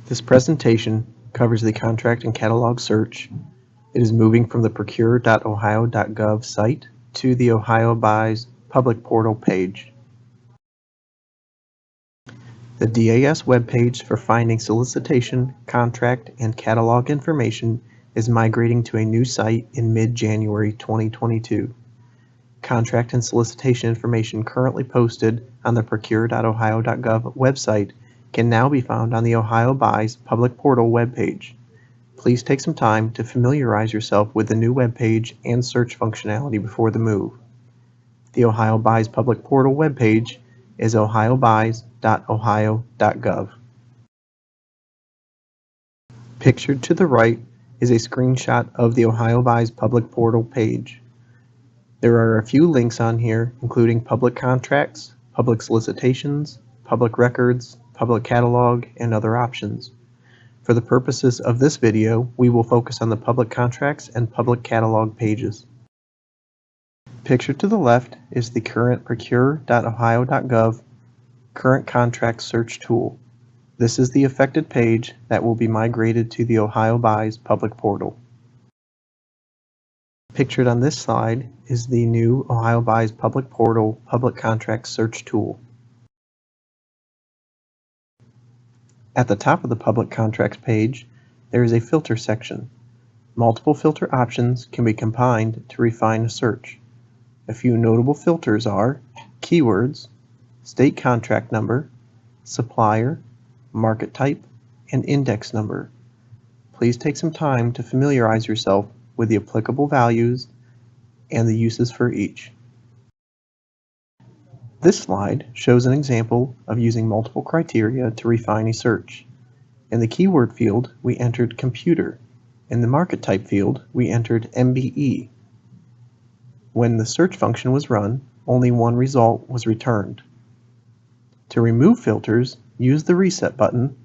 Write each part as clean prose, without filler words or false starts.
This presentation covers the contract and catalog search. It is moving from the procure.ohio.gov site to the Ohio Buys public portal page. The DAS webpage for finding solicitation, contract, and catalog information is migrating to a new site in mid-January 2022. Contract and solicitation information currently posted on the procure.ohio.gov website can now be found on the Ohio Buys public portal webpage. Please take some time to familiarize yourself with the new webpage and search functionality before the move. The Ohio Buys public portal webpage is ohiobuys.ohio.gov. Pictured to the right is a screenshot of the Ohio Buys public portal page. There are a few links on here, including public contracts, public solicitations, public records, public catalog, and other options. For the purposes of this video, we will focus on the public contracts and public catalog pages. Pictured to the left is the current procure.ohio.gov current contract search tool. This is the affected page that will be migrated to the Ohio Buys public portal. Pictured on this slide is the new Ohio Buys public portal public contract search tool. At the top of the public contracts page, there is a filter section. Multiple filter options can be combined to refine a search. A few notable filters are keywords, state contract number, supplier, market type, and index number. Please take some time to familiarize yourself with the applicable values and the uses for each. This slide shows an example of using multiple criteria to refine a search. In the keyword field, we entered computer. In the market type field, we entered MBE. When the search function was run, only one result was returned. To remove filters, use the reset button,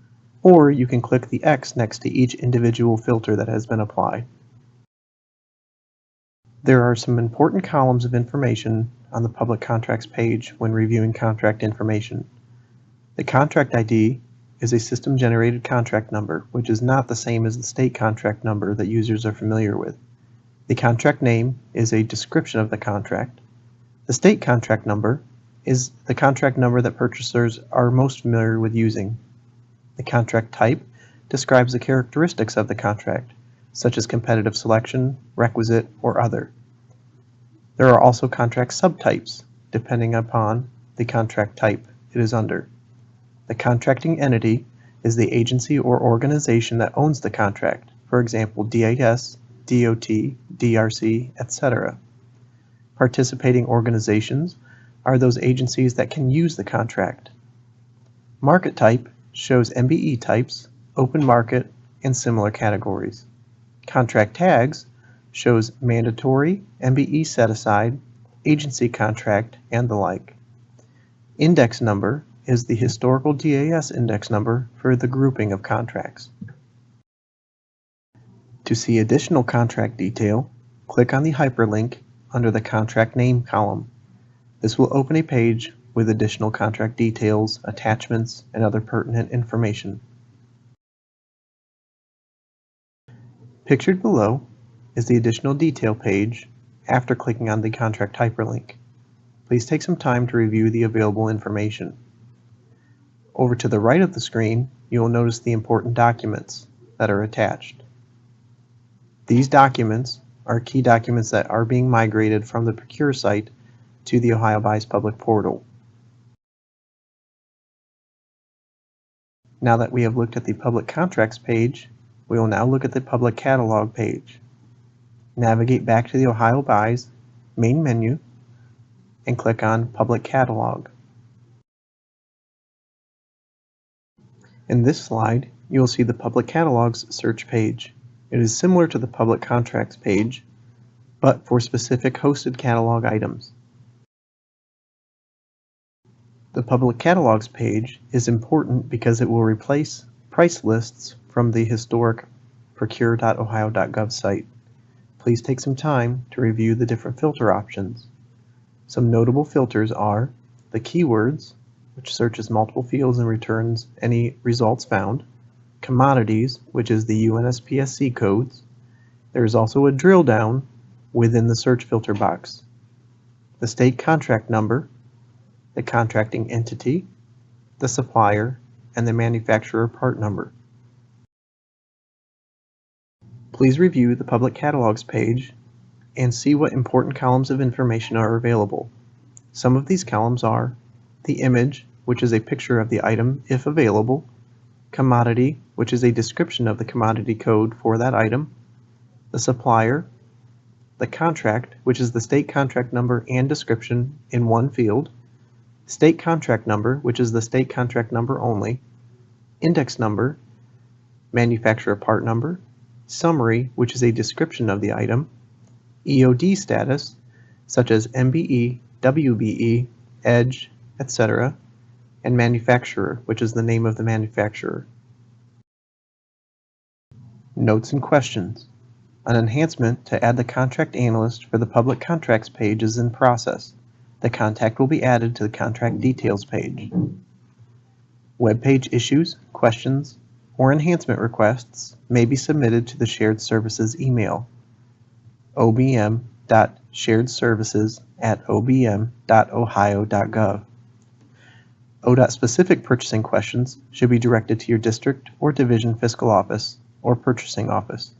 or you can click the X next to each individual filter that has been applied. There are some important columns of information on the public contracts page when reviewing contract information. The contract ID is a system-generated contract number, which is not the same as the state contract number that users are familiar with. The contract name is a description of the contract. The state contract number is the contract number that purchasers are most familiar with using. The contract type describes the characteristics of the contract, such as competitive selection, requisite, or other. There are also contract subtypes, depending upon the contract type it is under. The contracting entity is the agency or organization that owns the contract, for example, DAS, DOT, DRC, etc. Participating organizations are those agencies that can use the contract. Market type shows MBE types, open market, and similar categories. Contract tags shows mandatory, MBE set-aside, agency contract, and the like. Index number is the historical DAS index number for the grouping of contracts. To see additional contract detail, click on the hyperlink under the contract name column. This will open a page with additional contract details, attachments, and other pertinent information. Pictured below is the additional detail page after clicking on the contract hyperlink. Please take some time to review the available information. Over to the right of the screen, you will notice the important documents that are attached. These documents are key documents that are being migrated from the Procure site to the Ohio Buys public portal. Now that we have looked at the public contracts page, we will now look at the public catalog page. Navigate back to the Ohio Buys main menu and click on Public Catalog. In this slide, you will see the Public Catalogs search page. It is similar to the Public Contracts page, but for specific hosted catalog items. The Public Catalogs page is important because it will replace price lists from the historic procure.ohio.gov site. Please take some time to review the different filter options. Some notable filters are the keywords, which searches multiple fields and returns any results found, commodities, which is the UNSPSC codes. There is also a drill down within the search filter box. The state contract number, the contracting entity, the supplier, and the manufacturer part number. Please review the Public Catalogs page and see what important columns of information are available. Some of these columns are the image, which is a picture of the item if available, commodity, which is a description of the commodity code for that item, the supplier, the contract, which is the state contract number and description in one field, state contract number, which is the state contract number only, index number, manufacturer part number, summary, which is a description of the item, EOD status, such as MBE, WBE, EDGE, etc., and manufacturer, which is the name of the manufacturer. Notes and questions. An enhancement to add the contract analyst for the public contracts page is in process. The contact will be added to the contract details page. Web page issues, questions, or enhancement requests may be submitted to the Shared Services email, obm.sharedservices@obm.ohio.gov. ODOT specific purchasing questions should be directed to your district or division fiscal office or purchasing office.